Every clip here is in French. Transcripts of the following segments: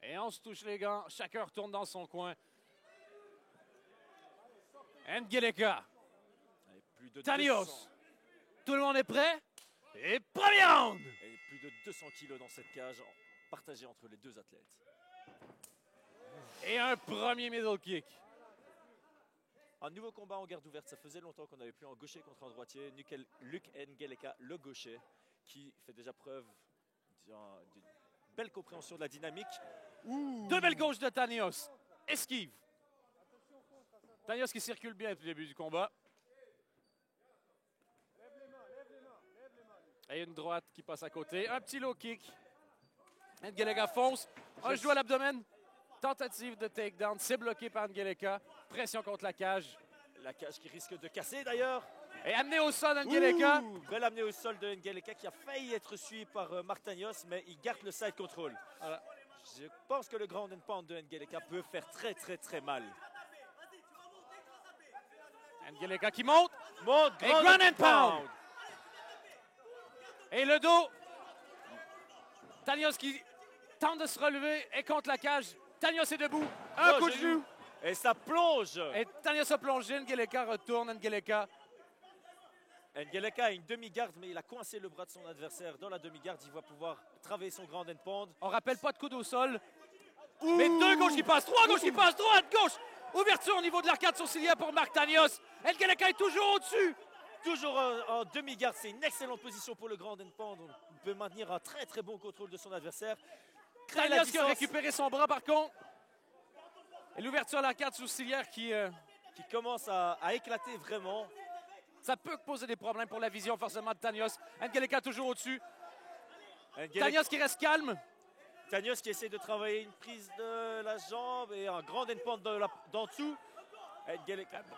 Et on se touche les gants. Chacun retourne dans son coin. Ngeleka. Tanios. Tout le monde est prêt? Et premier round! Et plus de 200 kilos dans cette cage, partagée entre les deux athlètes. Et un premier middle kick. Un nouveau combat en garde ouverte. Ça faisait longtemps qu'on n'avait plus un gaucher contre un droitier. Luke Ngeleka, le gaucher, qui fait déjà preuve d'une belle compréhension de la dynamique. Deux belles gauches de Tanios. Esquive. Tanios qui circule bien depuis le début du combat. Et une droite qui passe à côté. Un petit low kick. Ngeleka fonce. Un genou à l'abdomen. Tentative de takedown. C'est bloqué par Ngeleka. Pression contre la cage. La cage qui risque de casser d'ailleurs. Et amené au sol Ngeleka. Belle amenée au sol de Ngeleka qui a failli être suivi par Martanios, mais il garde le side control. Voilà. Je pense que le ground and pound de Ngeleka peut faire très mal. Ngeleka qui monte. Et ground and pound. Et le dos. Tanios qui tente de se relever et contre la cage. Tanios est debout. Un coup de genou. Et ça plonge. Et Tanios a plongé. Ngeleka retourne. Ngeleka a une demi-garde, mais il a coincé le bras de son adversaire dans la demi-garde. Il va pouvoir travailler son ground and pound. On rappelle pas de coude au sol. Mais deux gauches qui passent. Trois gauches qui passent. Droite, gauche. Ouverture au niveau de l'arcade sourcilière pour Mark Tanios. Ngeleka est toujours au-dessus. Toujours en demi-garde, c'est une excellente position pour le grand and pound. On peut maintenir un très bon contrôle de son adversaire. Tanios qui a récupéré son bras par contre. Et l'ouverture à l'arcade sourcilière qui commence à éclater vraiment. Ça peut poser des problèmes pour la vision forcément de Tanios. Ngeleka toujours au-dessus. Tanios qui reste calme. Tanios qui essaie de travailler une prise de la jambe et un grand and pound d'en dessous.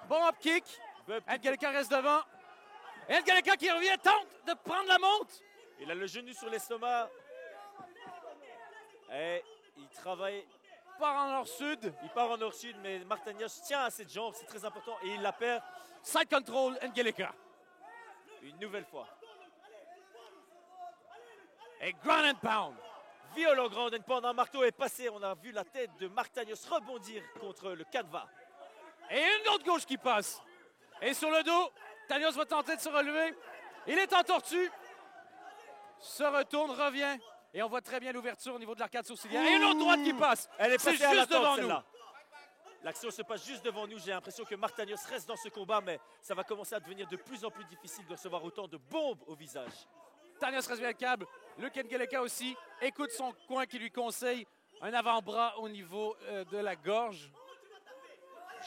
Bon up kick. Ngeleka reste devant. Et Ngeleka qui revient, tente de prendre la monte. Il a le genou sur l'estomac. Et il travaille. Il part en nord-sud. Il part en nord-sud, mais Martanios tient à cette jambe, c'est très important. Et il la perd. Side control, Ngeleka. Une nouvelle fois. Et ground and pound. Violent ground and pound. Un marteau est passé. On a vu la tête de Martanios rebondir contre le canevas. Et une autre gauche qui passe. Et sur le dos, Tanios va tenter de se relever. Il est en tortue. Se retourne, revient. Et on voit très bien l'ouverture au niveau de l'arcade sourcilière. Et une autre droite qui passe. Elle est passée juste devant nous. L'action se passe juste devant nous. J'ai l'impression que Martanios reste dans ce combat, mais ça va commencer à devenir de plus en plus difficile de recevoir autant de bombes au visage. Tanios reste bien le câble. Luke Ngeleka aussi écoute son coin qui lui conseille un avant-bras au niveau de la gorge.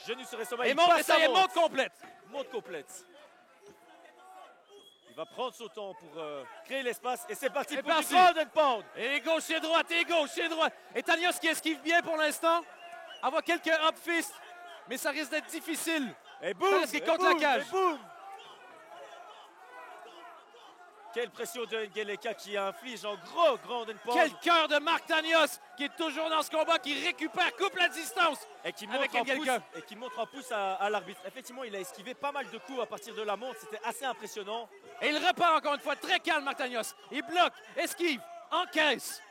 Genou sur l'estomac. Et monte, ça y est, monte complète. Monte complète. Il va prendre son temps pour créer l'espace. Et c'est parti pour du ground and pound. Et gauche et droite, et gauche et droite. Et Tanios qui esquive bien pour l'instant. Avoir quelques up fists, mais ça risque d'être difficile. Et boum! Parce qu'il contre la cage. Et boum! Quelle pression de Ngeleka qui inflige un gros ground and pound. Quel cœur de Mark Tanios qui est toujours dans ce combat, qui récupère, coupe la distance. Et qui montre un pouce à l'arbitre. Effectivement, il a esquivé pas mal de coups à partir de la montre. C'était assez impressionnant. Et il repart encore une fois très calme, Mark Tanios. Il bloque, esquive, encaisse.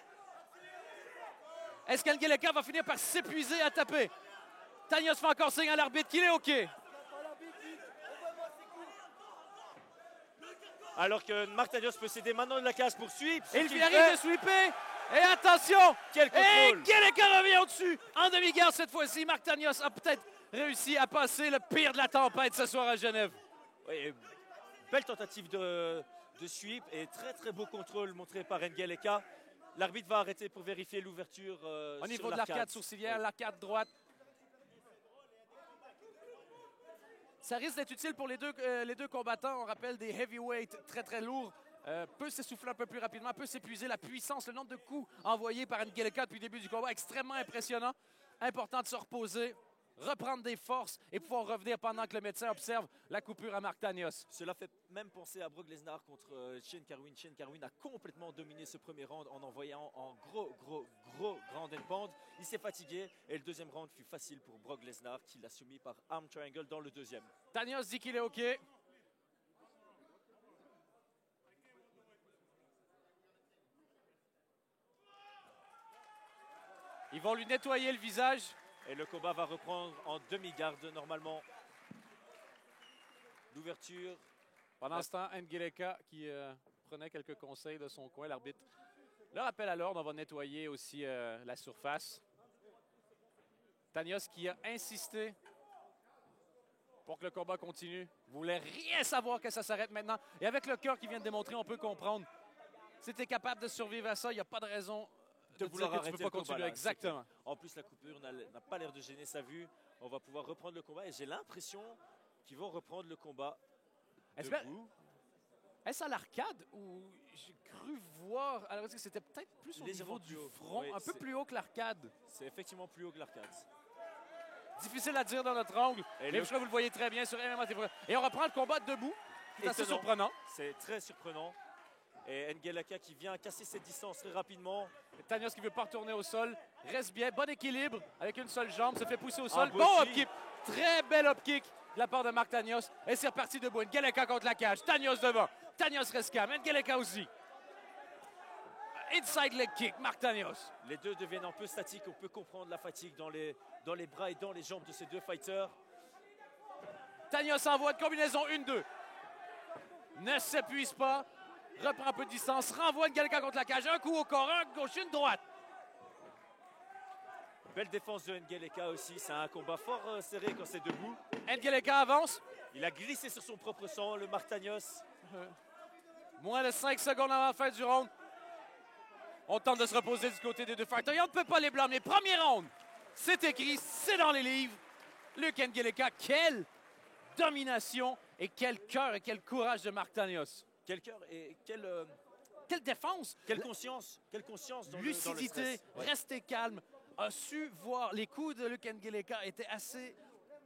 Est-ce qu'Ngeleka va finir par s'épuiser à taper? Tanios fait encore signe à l'arbitre qu'il est OK. Alors que Martanios peut céder maintenant de la cage pour sweep. Il arrive de sweeper. Et attention! Quel contrôle! Et Ngeleka revient au-dessus. En demi-garde cette fois-ci, Mark Tanios a peut-être réussi à passer le pire de la tempête ce soir à Genève. Oui, belle tentative de sweep et très beau contrôle montré par Ngeleka. L'arbitre va arrêter pour vérifier l'ouverture au niveau de l'arcade sourcilière, l'arcade droite. Ça risque d'être utile pour les deux combattants. On rappelle des heavyweights très lourds. Peut s'essouffler un peu plus rapidement, peut s'épuiser. La puissance, le nombre de coups envoyés par Ngeleka depuis le début du combat, extrêmement impressionnant. Important de se reposer, reprendre des forces et pouvoir revenir pendant que le médecin observe la coupure à Mark Tanios. Cela fait même penser à Brock Lesnar contre Shane Carwin. Shane Carwin a complètement dominé ce premier round en envoyant un gros ground and pound. Il s'est fatigué et le deuxième round fut facile pour Brock Lesnar qui l'a soumis par arm triangle dans le deuxième. Tanios dit qu'il est OK. Il Ils vont lui nettoyer le visage. Et le combat va reprendre en demi-garde normalement. L'ouverture. Pendant ce temps, Ngeleka qui prenait quelques conseils de son coin, l'arbitre. Le rappel à l'ordre, on va nettoyer aussi la surface. Tanios qui a insisté pour que le combat continue. Il voulait rien savoir que ça s'arrête maintenant. Et avec le cœur qu'il vient de démontrer, on peut comprendre. Si tu es capable de survivre à ça, il n'y a pas de raison de vouloir dire que tu arrêter ne peux pas le combat, continuer. là. Exactement. En plus, la coupure n'a pas l'air de gêner sa vue. On va pouvoir reprendre le combat. Et j'ai l'impression qu'ils vont reprendre le combat debout. Est-ce à l'arcade ou j'ai cru voir alors que c'était peut-être plus au niveau du front, oui, un peu plus haut que l'arcade. C'est effectivement plus haut que l'arcade. Difficile à dire dans notre angle. Mais vous le voyez très bien sur MMA TV. Et on reprend le combat debout. C'est assez surprenant. C'est très surprenant. Et Ngeleka qui vient casser cette distance très rapidement. Tanios qui ne veut pas retourner au sol. Reste bien. Bon équilibre avec une seule jambe. Se fait pousser au sol. Bon up kick. Très bel up kick de la part de Mark Tanios. Et c'est reparti debout. Ngeleka contre la cage. Tanios devant. Tanios reste calme. Ngeleka aussi. Inside leg kick. Mark Tanios. Les deux deviennent un peu statiques. On peut comprendre la fatigue dans les bras et dans les jambes de ces deux fighters. Tanios envoie de combinaison 1-2. Ne s'épuise pas. Reprend un peu de distance. Renvoie Ngeleka contre la cage. Un coup au corps. Un gauche, une droite. Belle défense de Ngeleka aussi. C'est un combat fort serré quand c'est debout. Ngeleka avance. Il a glissé sur son propre sang, le Mark Tanios. Moins de 5 secondes avant la fin du round. On tente de se reposer du côté des deux fighters. Et on ne peut pas les blâmer. Premier round. C'est écrit, c'est dans les livres. Luke Ngeleka, quelle domination et quel cœur et quel courage de Mark Tanios. Quel cœur et quelle défense. Quelle conscience dans lucidité, le stress. rester calme. A su voir les coups de Luke Ngeleka étaient assez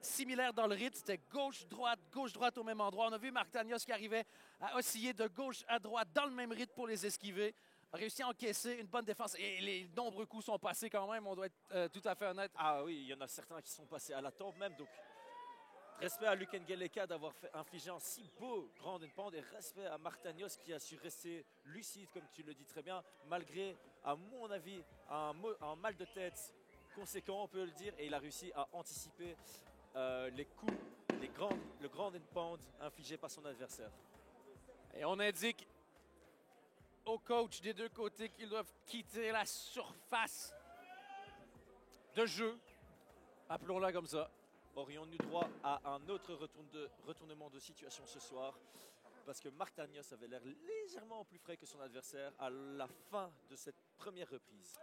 similaires dans le rythme. C'était gauche-droite au même endroit. On a vu Mark Tanios qui arrivait à osciller de gauche à droite dans le même rythme pour les esquiver. A réussi à encaisser une bonne défense. Et les nombreux coups sont passés quand même, on doit être tout à fait honnête. Ah oui, il y en a certains qui sont passés à la tempe même. Donc, respect à Luke Ngeleka d'avoir infligé un si beau grand endpoint. Et respect à Mark Tanios qui a su rester lucide, comme tu le dis très bien, malgré, à mon avis, un mal de tête conséquent, on peut le dire. Et il a réussi à anticiper les coups, le grand endpoint infligé par son adversaire. Et on indique aux coachs des deux côtés qu'ils doivent quitter la surface de jeu. Appelons-la comme ça. Aurions-nous droit à un autre retournement de situation ce soir? Parce que Mark Tanios avait l'air légèrement plus frais que son adversaire à la fin de cette première reprise.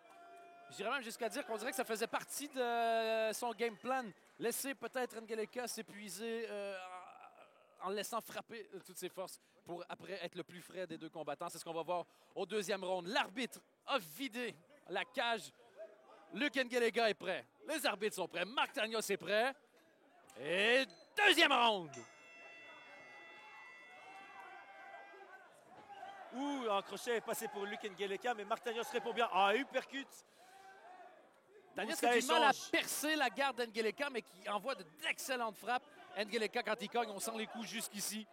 J'irais même jusqu'à dire qu'on dirait que ça faisait partie de son game plan. Laisser peut-être Ngeleka s'épuiser en laissant frapper toutes ses forces pour après être le plus frais des deux combattants. C'est ce qu'on va voir au deuxième round. L'arbitre a vidé la cage. Luke Ngeleka est prêt. Les arbitres sont prêts. Mark Tanios est prêt. Et deuxième round. Un crochet est passé pour Luke Ngeleka, mais Mark Tanios répond bien. Uppercut. Tanios a du mal à percer la garde d'Ngeleka, mais qui envoie d'excellentes frappes. Ngeleka, quand il cogne, on sent les coups jusqu'ici.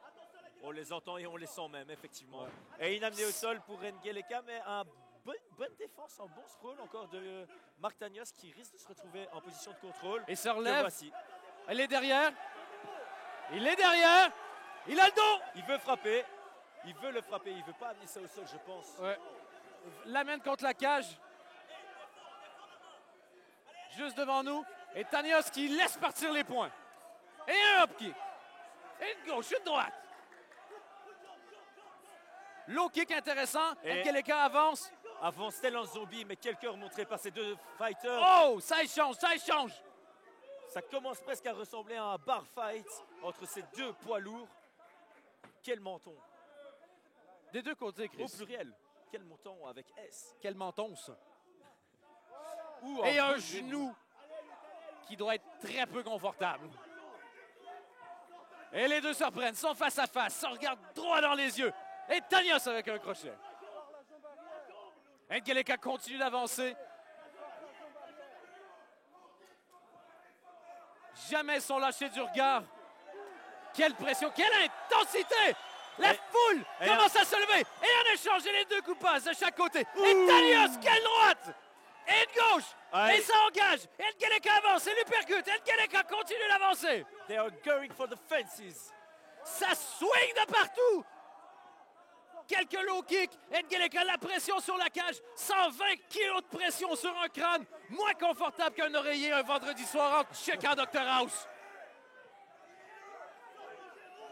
On les entend et on les sent même, effectivement. Ouais. Et une amenée au sol pour Ngeleka, mais bonne défense, un bon sprawl encore de Mark Tanios qui risque de se retrouver en position de contrôle. Et se relève. Elle est derrière. Il est derrière. Il a le dos. Il veut frapper. Il veut le frapper. Il ne veut pas amener ça au sol, je pense. Ouais. L'amène contre la cage. Juste devant nous. Et Tanios qui laisse partir les points. Et un hop kick. Et une gauche, une droite. Low kick intéressant. Ngeleka avance. Avance tel un zombie, mais quel cœur montré par ces deux fighters. Oh, ça échange, ça échange. Ça commence presque à ressembler à un bar fight entre ces deux poids lourds. Quel menton. Des deux côtés, Chris. Au pluriel. Quel menton avec S. Quel menton, ça. Et un genou qui doit être très peu confortable. Et les deux se reprennent, sont face à face, se regardent droit dans les yeux. Et Tanios avec un crochet. Ngeleka continue d'avancer. Jamais son lâcher du regard. Quelle pression, quelle intensité! La foule commence à se lever. Et en échange, les deux coups passent de chaque côté. Et Tanios, quelle droite! Et une gauche. Aye. Et ça engage. Ngeleka avance et lui percute. Ngeleka continue d'avancer. They are going for the fences. Ça swing de partout. Quelques low kicks. Ngeleka, la pression sur la cage. 120 kilos de pression sur un crâne. Moins confortable qu'un oreiller un vendredi soir en checkant Dr House.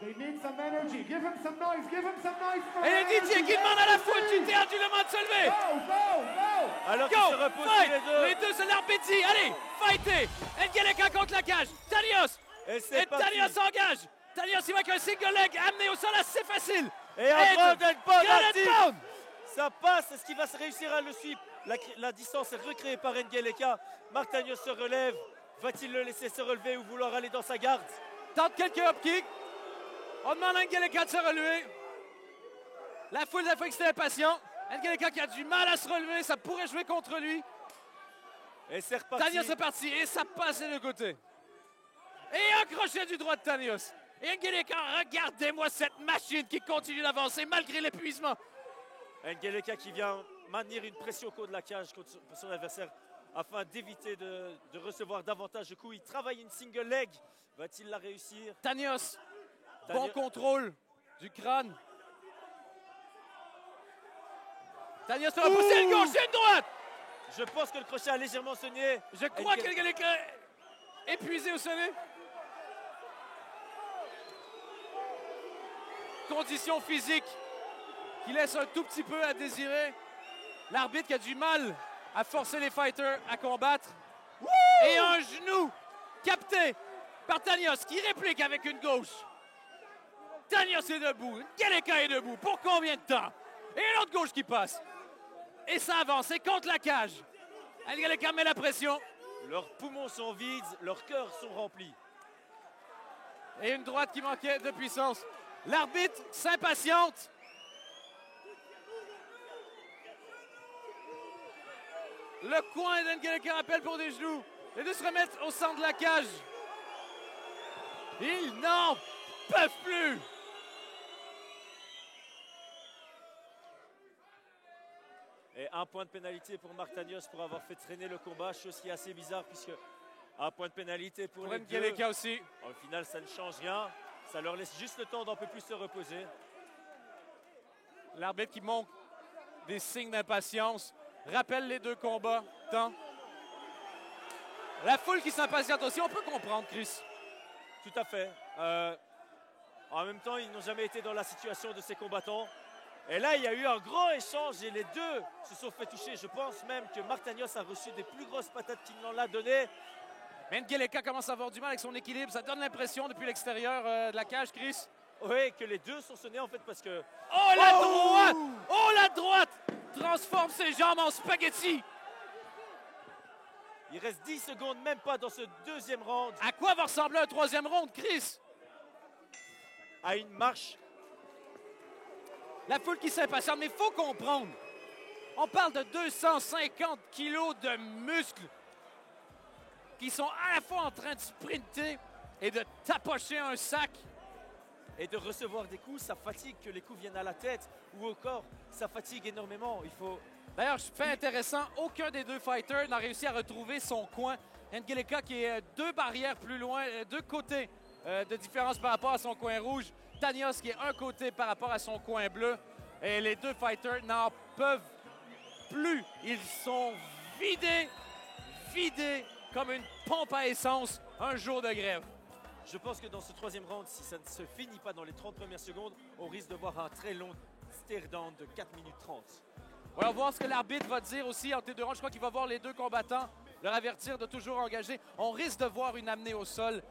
They need some energy. Give him some noise. Give him some noise. For Et le DJ qui demande à la foule du théâtre du Le Mans de se lever. Go, go, go. Alors qu'ils Go, se reposent fight. tous les deux. Les deux, c'est l'arbitre dit. Allez, fightez. Ngeleka contre la cage. Tanios. Et Et c'est parti. Tanios s'engage. Tanios, il va avec un single leg amené au sol assez facile. Et un grand pound Granite actif. pound. Ça passe. Est-ce qu'il va se réussir à le suivre? La distance est recréée par Ngeleka. Martagnos se relève. Va-t-il le laisser se relever ou vouloir aller dans sa garde? Tente quelques hop kicks. On demande à Ngeleka de se relever. La foule a fait que c'était impatient. Ngeleka qui a du mal à se relever. Ça pourrait jouer contre lui. Et c'est reparti. Tanios est parti et ça passe de côté. Et un crochet du droit de Tanios. Et Ngeleka, regardez-moi cette machine qui continue d'avancer malgré l'épuisement. Ngeleka qui vient maintenir une pression au cours de la cage contre son adversaire afin d'éviter de recevoir davantage de coups. Il travaille une single leg. Va-t-il la réussir? Tanios, bon contrôle du crâne. Tanios va pousser une gauche et une droite. Je pense que le crochet a légèrement saigné. Je crois que Ngeleka est épuisé au sommet. Condition physique qui laisse un tout petit peu à désirer. L'arbitre qui a du mal à forcer les fighters à combattre. Et un genou capté par Tanios qui réplique avec une gauche. Tanios est debout. Ngeleka est debout. Pour combien de temps? Et une autre gauche qui passe. Et ça avance. Et contre la cage. Ngeleka met la pression. Leurs poumons sont vides, leurs cœurs sont remplis. Et une droite qui manquait de puissance. L'arbitre s'impatiente. Le coin d'Ngeleka appelle pour des genoux. Les deux se remettent au centre de la cage. Ils n'en peuvent plus. Et un point de pénalité pour Martagnos pour avoir fait traîner le combat, chose qui est assez bizarre puisque un point de pénalité pour les deux. Ngeleka aussi. Au final, ça ne change rien. Ça leur laisse juste le temps d'un peu plus se reposer. L'arbitre qui montre des signes d'impatience. Rappelle les deux combats. Tant. La foule qui s'impatiente aussi. On peut comprendre, Chris. Tout à fait. En même temps, ils n'ont jamais été dans la situation de ces combattants. Et là, il y a eu un grand échange et les deux se sont fait toucher. Je pense même que Martagnos a reçu des plus grosses patates qu'il n'en a donné. Mais Ngeleka commence à avoir du mal avec son équilibre. Ça donne l'impression depuis l'extérieur de la cage, Chris. Oui, que les deux sont sonnés en fait parce que... Oh, la droite! Oh, la droite! Transforme ses jambes en spaghetti. Il reste 10 secondes, même pas dans ce deuxième round, À quoi va ressembler un troisième round, Chris? à une marche. La foule qui s'impatiente, mais il faut comprendre. On parle de 250 kilos de muscles qui sont à la fois en train de sprinter et de tapocher un sac. Et de recevoir des coups, ça fatigue que les coups viennent à la tête ou au corps. Ça fatigue énormément. Il faut... D'ailleurs, fait intéressant, aucun des deux fighters n'a réussi à retrouver son coin. Ngeleka qui est deux barrières plus loin, deux côtés de différence par rapport à son coin rouge. Tanios qui est un côté par rapport à son coin bleu. Et les deux fighters n'en peuvent plus. Ils sont vidés comme une pompe à essence un jour de grève. Je pense que dans ce troisième round, si ça ne se finit pas dans les 30 premières secondes, on risque de voir un très long stare-down de 4 minutes 30. On va voir ce que l'arbitre va dire aussi entre les deux rounds. Je crois qu'il va voir les deux combattants, leur avertir de toujours engager. On risque de voir une amenée au sol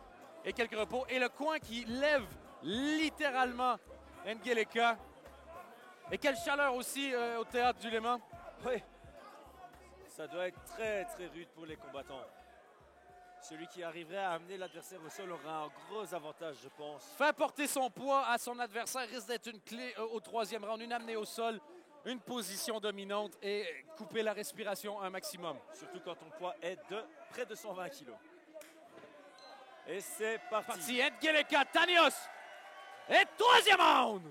et quelques repos. Et le coin qui lève littéralement Ngeleka. Et quelle chaleur aussi au théâtre du Le Mans. Oui, ça doit être très très rude pour les combattants. Celui qui arriverait à amener l'adversaire au sol aura un gros avantage, je pense. Faire porter son poids à son adversaire risque d'être une clé au troisième round. Une amenée au sol, une position dominante et couper la respiration un maximum. Surtout quand ton poids est de près de 120 kg. Et c'est parti. Parti Ngeleka, Tanios. Et troisième round.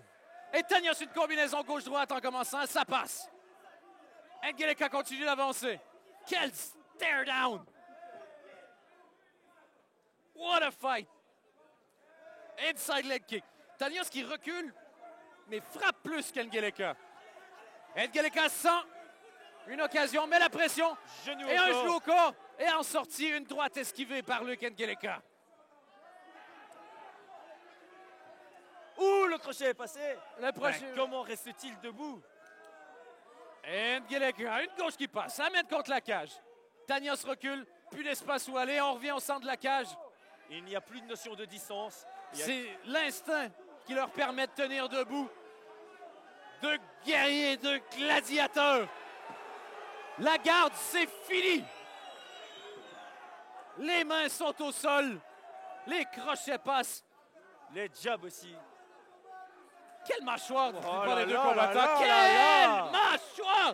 Et Tanios, une combinaison gauche-droite en commençant, ça passe. Ngeleka continue d'avancer. Quel stare down! What a fight! Inside leg kick. Tanios qui recule, mais frappe plus qu'Ngeleka. Ngeleka sent une occasion, met la pression. Genou Et au un corps. genou au corps. Et en sortie, une droite esquivée par Luke Ngeleka. Ouh, le crochet est passé. Le prochain. Ben, comment reste-t-il debout? Ngeleka, une gauche qui passe, amène contre la cage. Tanios recule, plus d'espace où aller. On revient au centre de la cage. Il n'y a plus de notion de distance. C'est l'instinct qui leur permet de tenir debout. De guerriers, de gladiateurs. La garde, c'est fini. Les mains sont au sol. Les crochets passent. Les jabs aussi. Quelle mâchoire du Oh part là des deux là combattants. là là Quelle là là. mâchoire!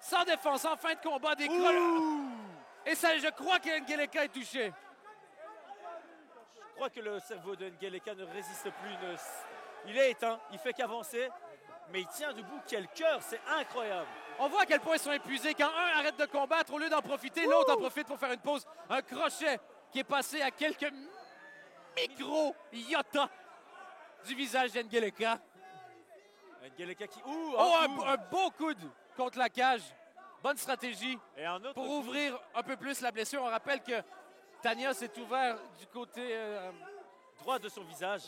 Sans défense, en fin de combat, des crochets. Et ça, je crois que Ngeleka est touché. Je crois que le cerveau de Ngeleka ne résiste plus. Il est éteint, il fait qu'avancer. Mais il tient debout. Quel cœur, c'est incroyable. On voit à quel point ils sont épuisés. Quand un arrête de combattre, au lieu d'en profiter, l'autre en profite pour faire une pause. Un crochet qui est passé à quelques micro-iota du visage d'Ngeleka. Ngeleka qui... Ouh, Oh, coup. un beau coude contre la cage. Bonne stratégie Et un autre pour coup. ouvrir un peu plus la blessure. On rappelle que Tanios est ouvert du côté Droit de son visage.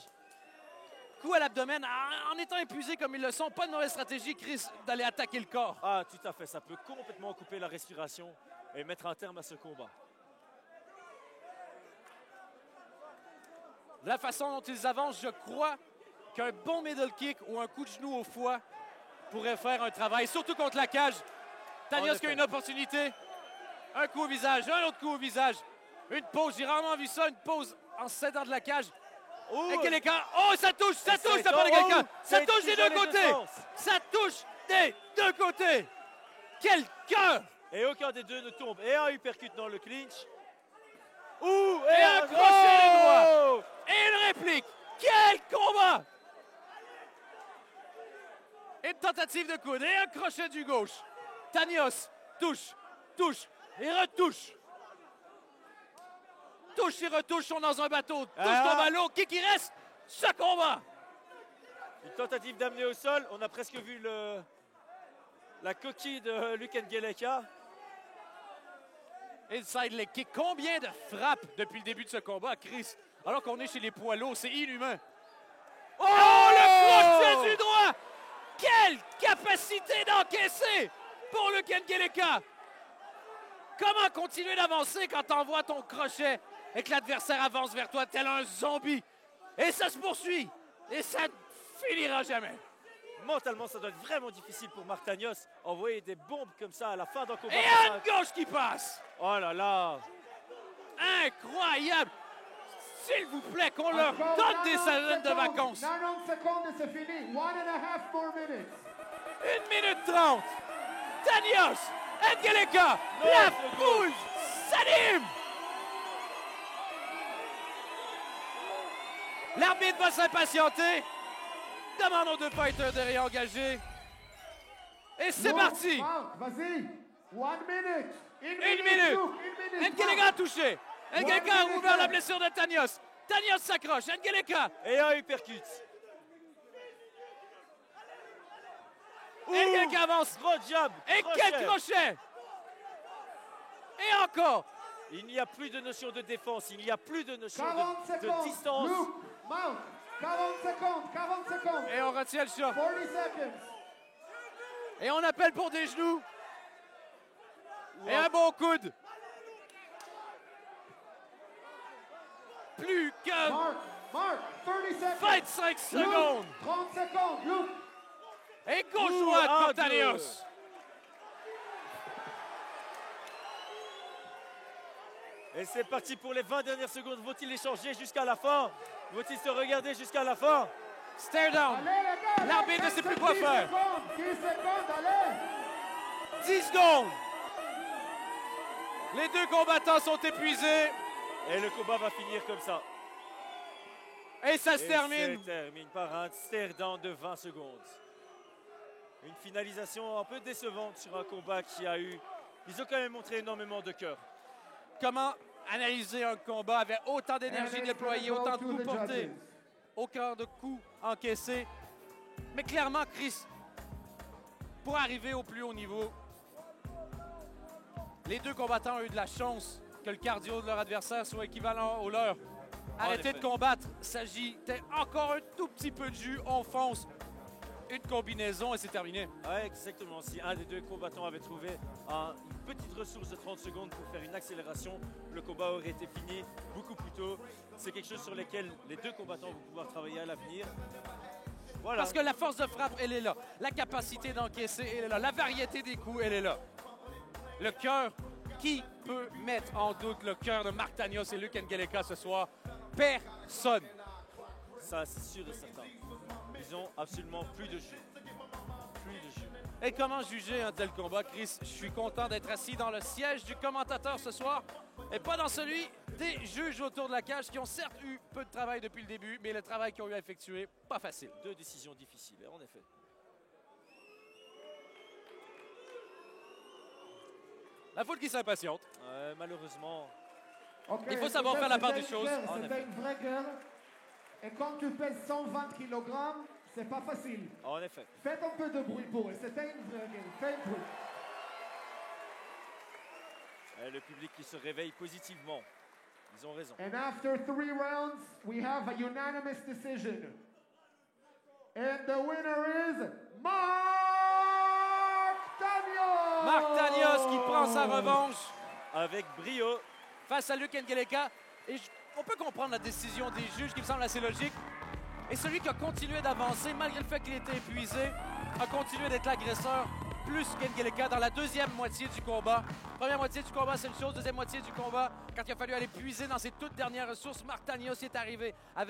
coup à l'abdomen. En étant épuisé comme ils le sont, pas de mauvaise stratégie, Chris, d'aller attaquer le corps. Ah, tout à fait. Ça peut complètement couper la respiration et mettre un terme à ce combat. De la façon dont ils avancent, je crois qu'un bon middle kick ou un coup de genou au foie pourrait faire un travail, surtout contre la cage. Tanios qui a une opportunité. Un coup au visage, un autre coup au visage. Une pause, j'ai rarement vu ça, une pause en s'aidant de la cage. Ouh, Ngeleka, oh ça touche, ça c'est touche, ça part de quelqu'un. oh, Ça c'est touche des dans deux les côtés. sens. Ça touche des deux côtés. Quel cœur! Et aucun des deux ne tombe. Et un uppercut dans le clinch. Ouh, Et un crochet droit. Et une réplique. Quel combat! Une tentative de coude et un crochet du gauche. Tanios touche, touche et retouche. Touche et retouche sont dans un bateau. Touche tombe à l'eau. Qui reste? Ce combat! Une tentative d'amener au sol. On a presque vu la coquille de Luke Ngeleka. Inside leg kick. Combien de frappes depuis le début de ce combat, Chris? Alors qu'on est chez les poids lourds, c'est inhumain. Oh, le crochet du droit! Quelle capacité d'encaisser pour Luke Ngeleka! Comment continuer d'avancer quand t'envoies ton crochet et que l'adversaire avance vers toi tel un zombie? Et ça se poursuit. Et ça ne finira jamais. Mentalement, ça doit être vraiment difficile pour Mark Tanios. Envoyer des bombes comme ça à la fin d'un combat. Et une gauche qui passe. Oh là là. Incroyable. S'il vous plaît, qu'on leur donne des semaines de vacances. 90 secondes et c'est fini. 1.5 more minutes. 1 minute 30. Tanios, Ngeleka, Non, la c'est foule s'anime. L'arbitre va s'impatienter. Demande aux deux fighters de réengager. Et c'est Move, parti. mount, Vas-y. 1 minute. Une minute. Ngeleka a touché. Ngeleka a ouvert la blessure de Tanios. Tanios s'accroche. Ngeleka. Et un uppercut. Ngeleka avance. Gros jab. Et quel crochet. Et encore. Il n'y a plus de notion de défense. Il n'y a plus de notion 40 de secondes. distance. Luke, mount. 40 secondes. 40 secondes. Et on retient le choc. 40 seconds. Et on appelle pour des genoux. Et un bon coude. Plus que Mark, 30 seconds. 25 secondes. Luke, 30 secondes. Luke. Et gauche-droite un, pour Tanios. deux. Et c'est parti pour les 20 dernières secondes. Vont-ils échanger jusqu'à la fin? Vont-ils se regarder jusqu'à la fin? Stare down. Allez, les gars. L'arbitre ne sait plus quoi 10 faire. secondes. 10 secondes, allez. 10 secondes. Les deux combattants sont épuisés. Et le combat va finir comme ça. Et ça se Et termine. se termine par un stare down de 20 secondes. Une finalisation un peu décevante sur un combat qui a eu... Ils ont quand même montré énormément de cœur. Comment analyser un combat avec autant d'énergie And it's déployée, gonna go autant de to coups the portés, judges. aucun de coups encaissés? Mais clairement, Chris, pour arriver au plus haut niveau, les deux combattants ont eu de la chance que le cardio de leur adversaire soit équivalent au leur. Arrêtez de effet. combattre, s'agit encore un tout petit peu de jus, on fonce. Une combinaison et c'est terminé. Ouais, exactement. Si un des deux combattants avait trouvé une petite ressource de 30 secondes pour faire une accélération, le combat aurait été fini beaucoup plus tôt. C'est quelque chose sur lequel les deux combattants vont pouvoir travailler à l'avenir. Voilà. Parce que la force de frappe, elle est là. La capacité d'encaisser, elle est là. La variété des coups, elle est là. Le cœur, qui peut mettre en doute le cœur de Mark Tanios et Luke Ngeleka ce soir? Personne. Ça, c'est sûr et certain. Ils ont absolument plus de jus. Plus de jus. Et comment juger un tel combat, Chris? Je suis content d'être assis dans le siège du commentateur ce soir et pas dans celui des juges autour de la cage qui ont certes eu peu de travail depuis le début, mais le travail qu'ils ont eu à effectuer, pas facile. Deux décisions difficiles, en effet. La foule qui s'impatiente. Malheureusement, Ok, Il faut savoir faire la part des c'était choses. une guerre, En C'était effet. une vraie guerre. Et quand tu pèses 120 kg, c'est pas facile. en effet. Faites un peu de bruit pour eux. C'était une vraie guerre. Faites du bruit. Le public qui se réveille positivement. Ils ont raison. And after 3 rounds, we have a unanimous decision. And the winner is Mark Tanios! Mark Tanios qui prend sa revanche Avec brio. face à Luke Ngeleka. Et on peut comprendre la décision des juges qui me semble assez logique. Et celui qui a continué d'avancer, malgré le fait qu'il était épuisé, a continué d'être l'agresseur plus qu'Ngeleka dans la deuxième moitié du combat. Première moitié du combat, c'est une chose. Deuxième moitié du combat, quand il a fallu aller puiser dans ses toutes dernières ressources, Mark Tanios est arrivé avec